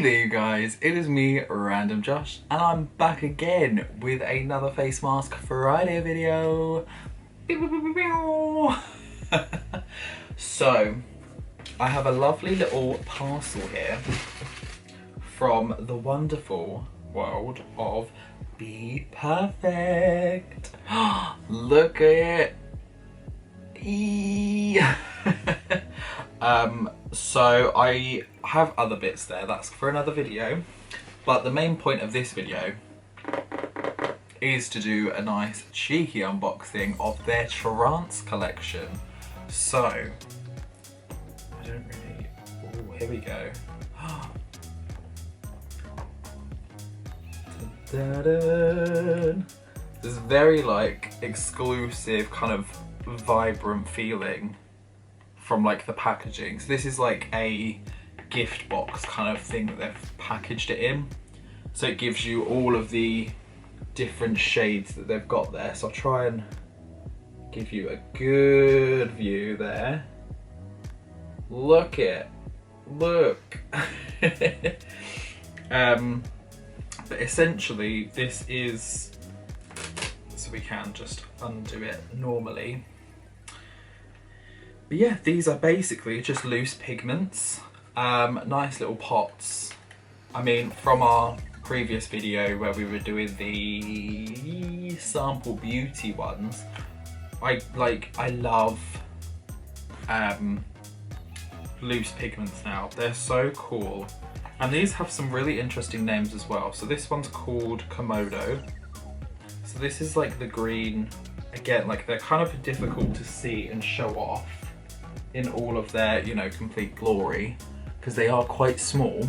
there you guys, it is me, RandomJosh, and I'm back again with another face mask Friday video. So, I have a lovely little parcel here from the wonderful world of BPerfect. Look at it. So I have other bits there, that's for another video, but the main point of this video is to do a nice cheeky unboxing of their Trance collection. So, I don't really, oh, here we go. This very like exclusive kind of vibrant feeling from like the packaging. So this is like a gift box kind of thing that they've packaged it in. So it gives you all of the different shades that they've got there. So I'll try and give you a good view there. Look it, look. But essentially this is, so we can just undo it normally. But yeah, these are basically just loose pigments, nice little pots. I mean, from our previous video where we were doing the sample beauty ones, I love loose pigments now. They're so cool. And these have some really interesting names as well. So this one's called Komodo. So this is like the green, again, like they're kind of difficult to see and show off in all of their, you know, complete glory, because they are quite small,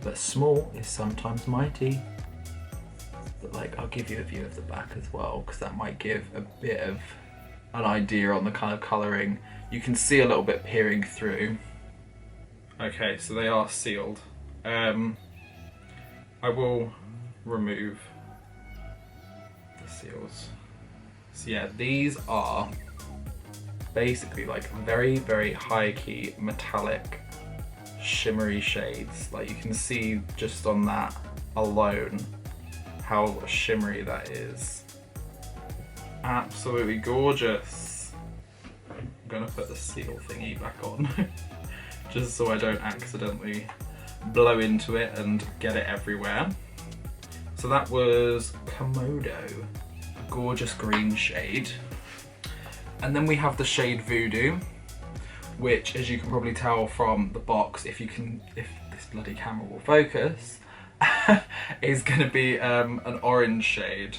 but small is sometimes mighty. But like, I'll give you a view of the back as well, because that might give a bit of an idea on the kind of colouring. You can see a little bit peering through. Okay, so they are sealed. I will remove the seals. So yeah, these are basically like very, very high key metallic shimmery shades. Like you can see just on that alone how shimmery that is. Absolutely gorgeous. I'm gonna put the seal thingy back on just so I don't accidentally blow into it and get it everywhere. So that was Komodo, a gorgeous green shade. And then we have the shade Voodoo, which, as you can probably tell from the box, if this bloody camera will focus, is going to be an orange shade,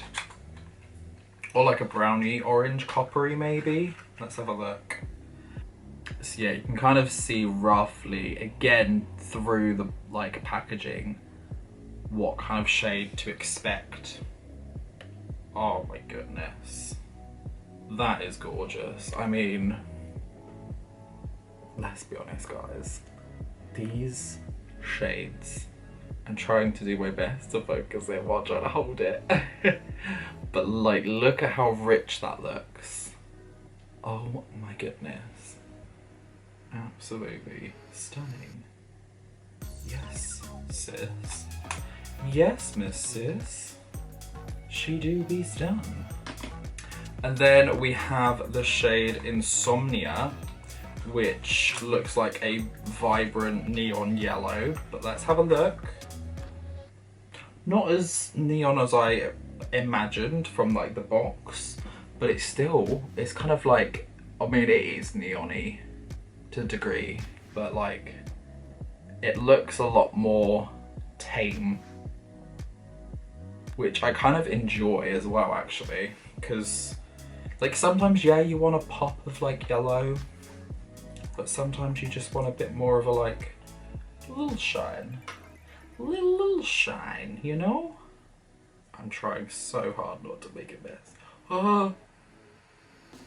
or like a browny orange, coppery maybe. Let's have a look. So yeah, you can kind of see roughly, again through the like packaging, what kind of shade to expect. Oh my goodness. That is gorgeous. I mean, let's be honest guys, these shades, I'm trying to do my best to focus it while trying to hold it. But like, look at how rich that looks. Oh my goodness. Absolutely stunning. Yes, sis. Yes, Miss Sis. She do be stung. And then we have the shade Insomnia, which looks like a vibrant neon yellow, but let's have a look. Not as neon as I imagined from like the box, but it's kind of like, I mean, it is neon-y to a degree, but like, it looks a lot more tame, which I kind of enjoy as well actually, because like sometimes, yeah, you want a pop of like yellow, but sometimes you just want a bit more of a like little shine, little shine, you know? I'm trying so hard not to make a mess. We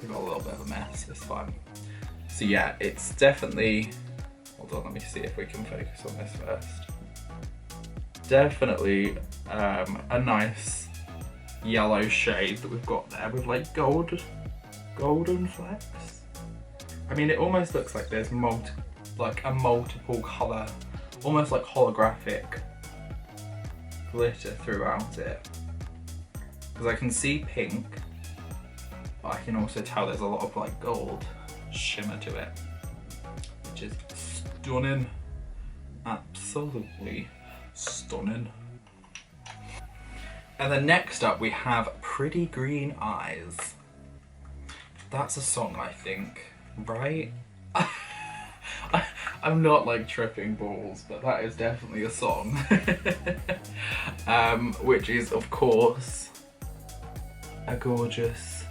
got a little bit of a mess, it's fine. So yeah, it's definitely, hold on, let me see if we can focus on this first. Definitely a nice yellow shade that we've got there with like golden flecks. I mean, it almost looks like there's a multiple colour almost like holographic glitter throughout it. Because I can see pink, but I can also tell there's a lot of like gold shimmer to it, which is stunning. Absolutely stunning. And then next up we have Pretty Green Eyes. That's a song, I think, right? I'm not like tripping balls, but that is definitely a song. Which is, of course, a gorgeous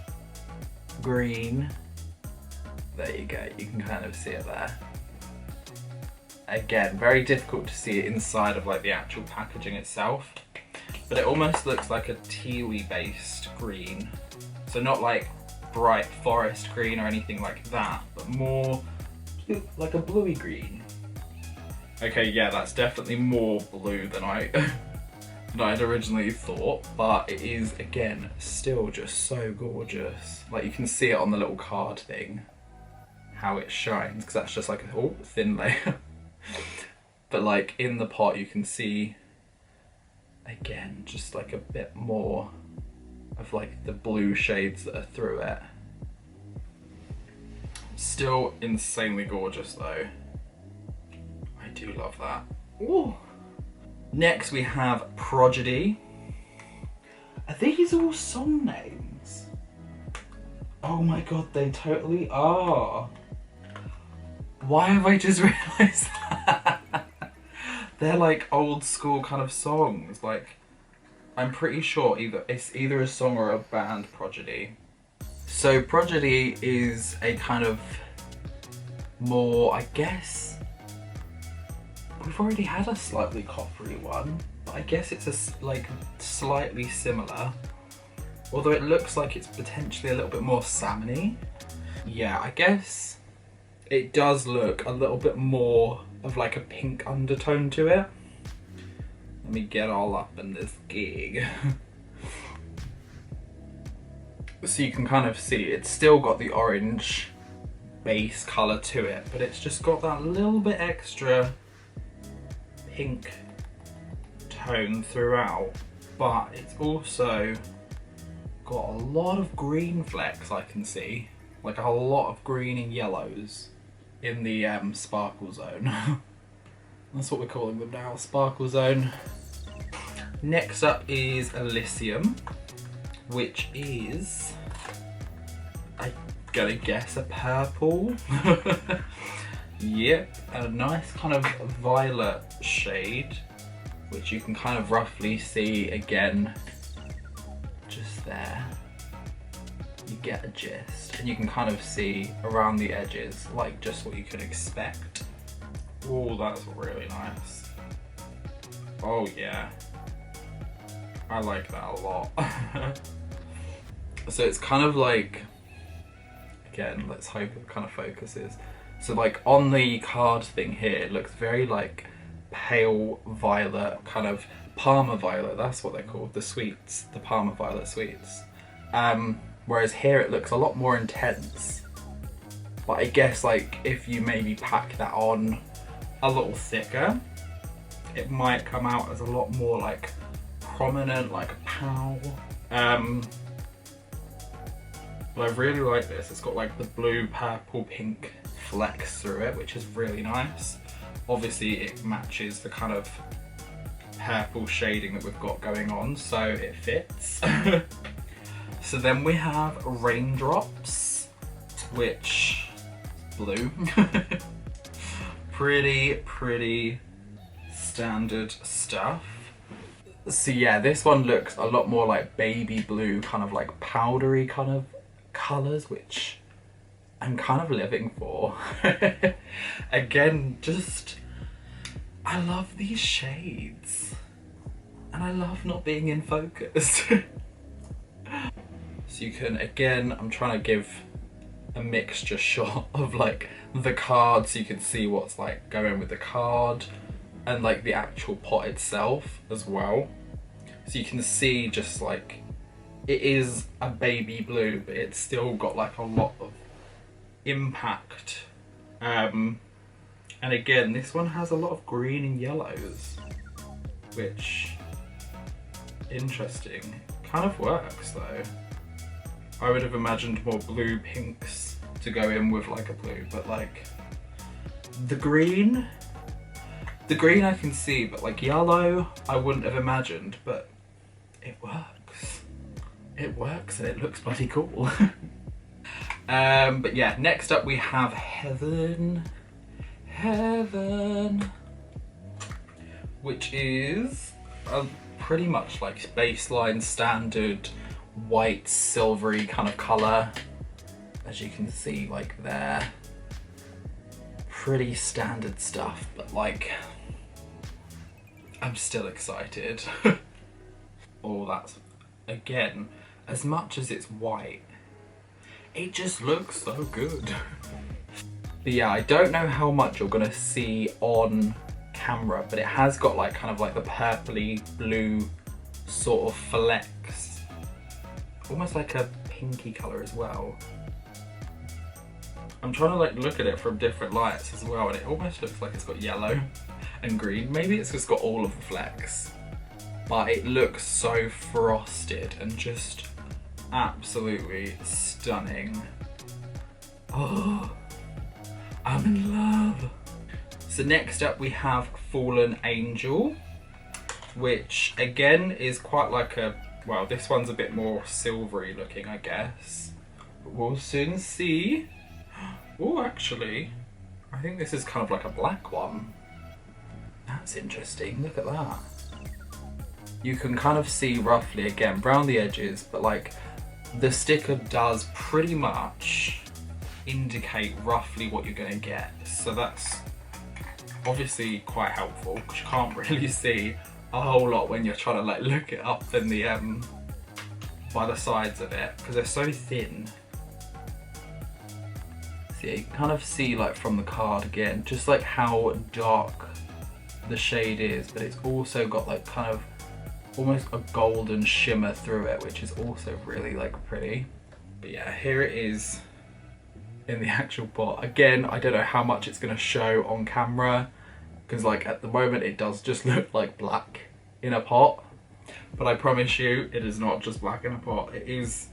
green. There you go, you can kind of see it there. Again, very difficult to see it inside of like the actual packaging itself, but it almost looks like a tealy based green. So not like bright forest green or anything like that, but more like a bluey green. Okay, yeah, that's definitely more blue than I'd originally thought, but it is, again, still just so gorgeous. Like, you can see it on the little card thing, how it shines, because that's just like a thin layer. But like in the pot you can see, again, just like a bit more of like the blue shades that are through it. Still insanely gorgeous though. I do love that. Ooh. Next we have Prodigy. Are these all song names? Oh my god, they totally are. Why have I just realised that? They're like old school kind of songs. Like, I'm pretty sure it's either a song or a band, Prodigy. So Prodigy is a kind of more, I guess, we've already had a slightly coppery one, but I guess it's a like slightly similar. Although it looks like it's potentially a little bit more salmony. Yeah, I guess it does look a little bit more of like a pink undertone to it. Let me get all up in this gig. So you can kind of see it's still got the orange base colour to it, but it's just got that little bit extra pink tone throughout. But it's also got a lot of green flecks, I can see. Like a lot of green and yellows in the sparkle zone. That's what we're calling them now, sparkle zone. Next up is Elysium, which is, I'm gonna guess, a purple. Yep, a nice kind of violet shade, which you can kind of roughly see again, just there. You get a gist, and you can kind of see around the edges, like just what you could expect. Oh, that's really nice. Oh yeah, I like that a lot. So it's kind of like, again, let's hope it kind of focuses. So like on the card thing here, it looks very like pale violet, kind of Parma violet, that's what they're called, the sweets, the Parma violet sweets. Whereas here it looks a lot more intense. But I guess like if you maybe pack that on a little thicker, it might come out as a lot more like prominent, like a pow. But I really like this. It's got like the blue, purple, pink flecks through it, which is really nice. Obviously it matches the kind of purple shading that we've got going on, so it fits. So then we have Raindrops, which is blue. Pretty standard stuff. So yeah, this one looks a lot more like baby blue, kind of like powdery kind of colours, which I'm kind of living for. Again, just, I love these shades. And I love not being in focus. So you can, again, I'm trying to give a mixture shot of like the card so you can see what's like going with the card and like the actual pot itself as well. So you can see just like, it is a baby blue, but it's still got like a lot of impact And again, this one has a lot of green and yellows, which, interesting. Kind of works though. I would have imagined more blue pinks to go in with like a blue, but like the green I can see, but like yellow I wouldn't have imagined, but it works. It works and it looks bloody cool. But yeah, next up we have Heaven, which is pretty much like baseline standard white silvery kind of colour, as you can see like there. Pretty standard stuff, but like I'm still excited. Oh, that's, again, as much as it's white, it just looks so good. But yeah, I don't know how much you're gonna see on camera, but it has got like kind of like the purpley blue sort of flecks, almost like a pinky colour as well. I'm trying to like look at it from different lights as well, and it almost looks like it's got yellow and green. Maybe it's just got all of the flecks, but it looks so frosted and just absolutely stunning. Oh, I'm in love. So next up we have Fallen Angel, which again is quite like a, well, this one's a bit more silvery looking, I guess. But we'll soon see. Oh, actually, I think this is kind of like a black one. That's interesting, look at that. You can kind of see roughly, again, brown the edges, but like the sticker does pretty much indicate roughly what you're gonna get. So that's obviously quite helpful, because you can't really see a whole lot when you're trying to like look it up in the by the sides of it, because they're so thin. So yeah, you can kind of see like from the card again, just like how dark the shade is, but it's also got like kind of almost a golden shimmer through it, which is also really like pretty. But yeah, here it is in the actual pot. Again, I don't know how much it's gonna show on camera, because like at the moment it does just look like black in a pot, but I promise you it is not just black in a pot. It is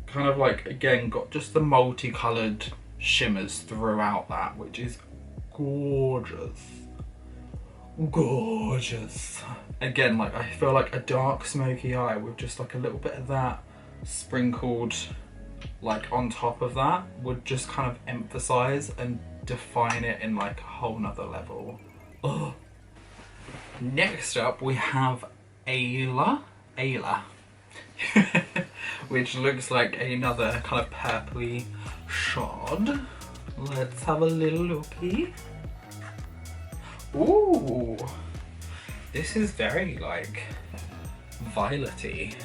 kind of like, again, got just the multicolored shimmers throughout that, which is gorgeous. Gorgeous. Again, like I feel like a dark smoky eye with just like a little bit of that sprinkled like on top of that would just kind of emphasize and define it in like a whole nother level. Ugh. Next up we have Ayla, which looks like another kind of purpley shard. Let's have a little looky. Ooh, this is very like violety.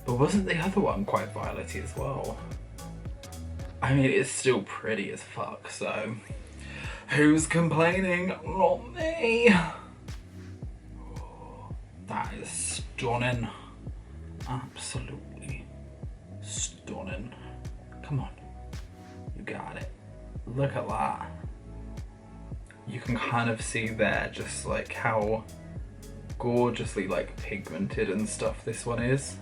But wasn't the other one quite violety as well? I mean, it's still pretty as fuck, so who's complaining? Not me. That is stunning. Absolutely stunning. Come on, you got it. Look at that. You can kind of see there just like how gorgeously like pigmented and stuff this one is.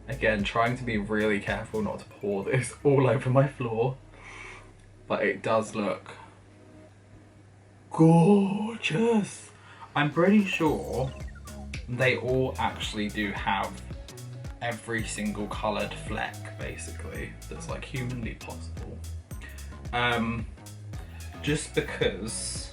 Again, trying to be really careful not to pour this all over my floor, but it does look gorgeous. I'm pretty sure they all actually do have every single coloured fleck, basically, that's like humanly possible. Just because,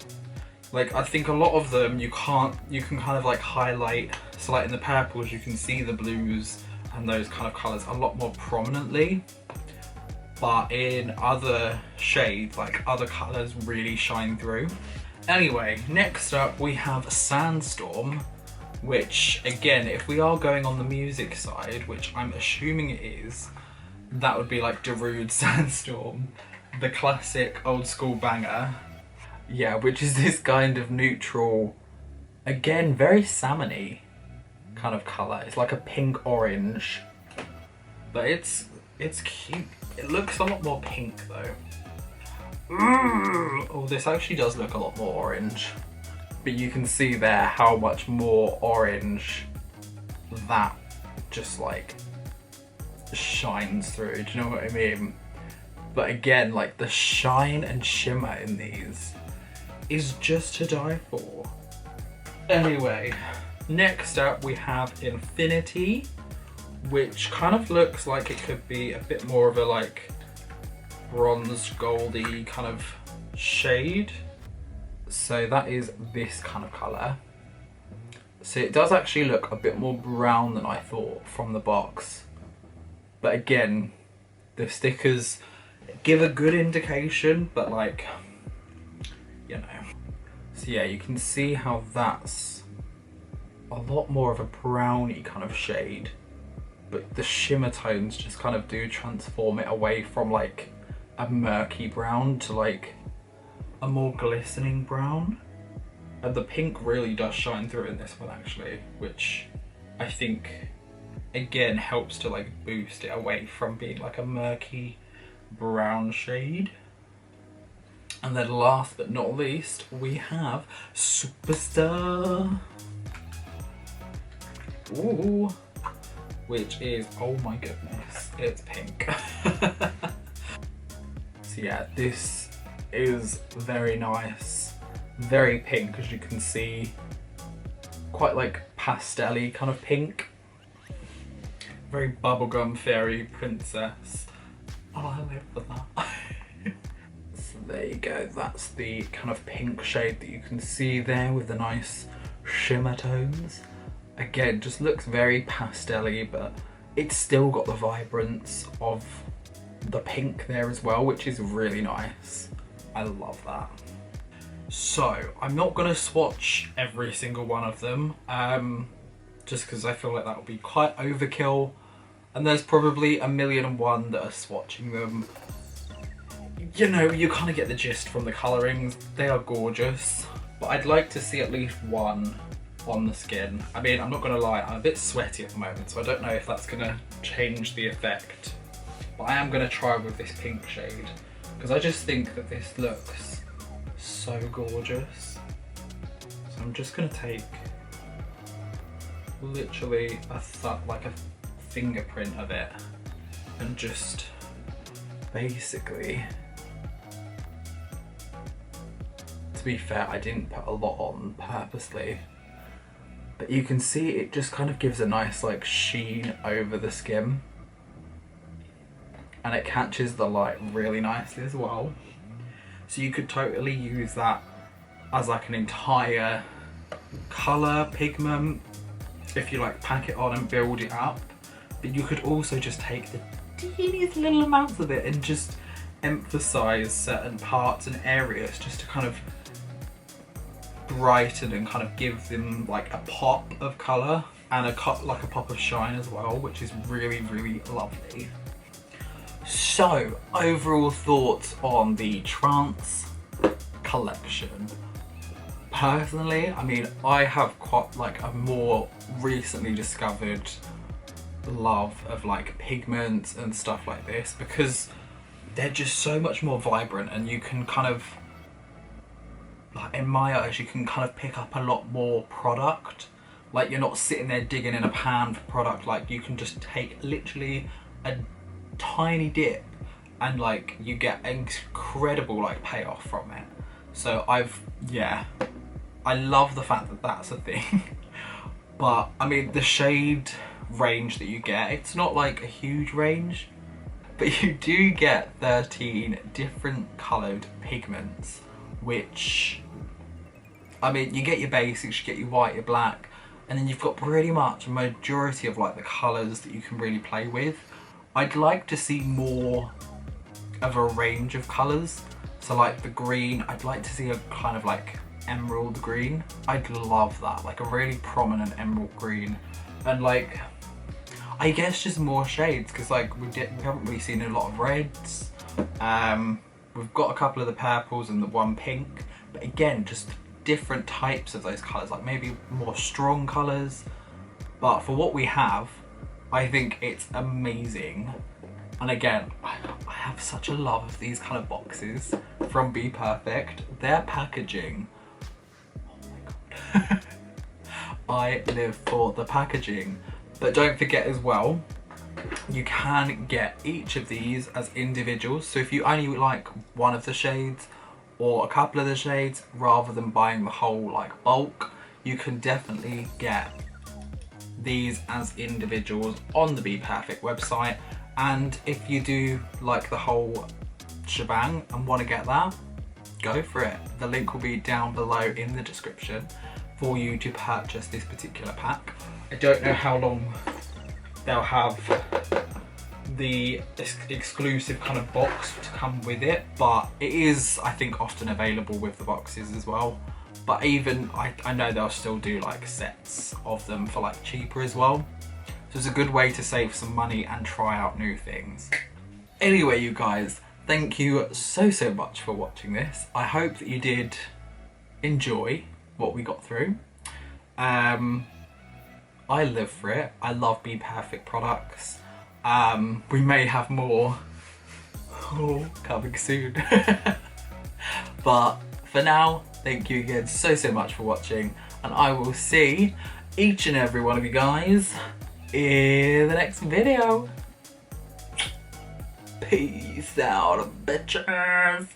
like, I think a lot of them you can kind of like highlight, so like in the purples you can see the blues and those kind of colours a lot more prominently, but in other shades, like other colours really shine through. Anyway, next up we have Sandstorm, which again, if we are going on the music side, which I'm assuming it is, that would be like Darude Sandstorm, the classic old school banger. Yeah, which is this kind of neutral, again, very salmon-y kind of colour. It's like a pink orange, but it's cute. It looks a lot more pink though. Oh, this actually does look a lot more orange. But you can see there how much more orange that just like shines through. Do you know what I mean? But again, like the shine and shimmer in these is just to die for. Anyway, next up we have Infinity, which kind of looks like it could be a bit more of a like bronze goldy kind of shade. So that is this kind of colour. So it does actually look a bit more brown than I thought from the box. But again, the stickers give a good indication, but like, you know. So yeah, you can see how that's a lot more of a browny kind of shade, but the shimmer tones just kind of do transform it away from like a murky brown to like a more glistening brown. And the pink really does shine through in this one actually, which I think again helps to like boost it away from being like a murky brown shade. And then last but not least, we have Superstar. Ooh, which is, oh my goodness, it's pink. So yeah, this is very nice, very pink, as you can see, quite like pastel-y kind of pink, very bubblegum fairy princess. Oh, I live for that. So there you go, that's the kind of pink shade that you can see there with the nice shimmer tones. Again, just looks very pastel-y, but it's still got the vibrance of the pink there as well, which is really nice. I love that. So I'm not gonna swatch every single one of them, just because I feel like that would be quite overkill, and there's probably 1,000,001 that are swatching them. You know, you kind of get the gist from the colourings. They are gorgeous, but I'd like to see at least one on the skin. I mean, I'm not gonna lie, I'm a bit sweaty at the moment, so I don't know if that's gonna change the effect, but I am gonna try with this pink shade, because I just think that this looks so gorgeous. So I'm just gonna take literally like a fingerprint of it and just basically, to be fair, I didn't put a lot on purposely, but you can see it just kind of gives a nice like sheen over the skin, and it catches the light really nicely as well. So you could totally use that as like an entire colour pigment if you like pack it on and build it up, but you could also just take the teeniest little amounts of it and just emphasize certain parts and areas just to kind of brighten and kind of give them like a pop of colour and like a pop of shine as well, which is really, really lovely. So overall thoughts on the Trance collection. Personally, I mean, I have quite like a more recently discovered love of like pigments and stuff like this, because they're just so much more vibrant, and you can kind of, like in my eyes, you can kind of pick up a lot more product. Like you're not sitting there digging in a pan for product, like you can just take literally a tiny dip and like you get incredible like payoff from it. So I love the fact that that's a thing. But I mean, the shade range that you get, it's not like a huge range, but you do get 13 different coloured pigments, which, I mean, you get your basics, you get your white, your black, and then you've got pretty much a majority of like the colours that you can really play with. I'd like to see more of a range of colours. So like the green, I'd like to see a kind of like emerald green. I'd love that, like a really prominent emerald green. And like, I guess just more shades, because like we haven't really seen a lot of reds. We've got a couple of the purples and the one pink, but again, just different types of those colours, like maybe more strong colours. But for what we have, I think it's amazing. And again, I have such a love of these kind of boxes from BPerfect. Their packaging, oh my god. I live for the packaging. But don't forget as well, you can get each of these as individuals. So if you only like one of the shades or a couple of the shades, rather than buying the whole like bulk, you can definitely get these as individuals on the BPerfect website. And if you do like the whole shebang and want to get that, go for it. The link will be down below in the description for you to purchase this particular pack. I don't know how long they'll have the exclusive kind of box to come with it, but it is, I think, often available with the boxes as well. But even, I know they'll still do like sets of them for like cheaper as well. So it's a good way to save some money and try out new things. Anyway, you guys, thank you so much for watching this. I hope that you did enjoy what we got through. I live for it. I love BPerfect products. We may have more coming soon. But for now, thank you again so much for watching, and I will see each and every one of you guys in the next video. Peace out, bitches.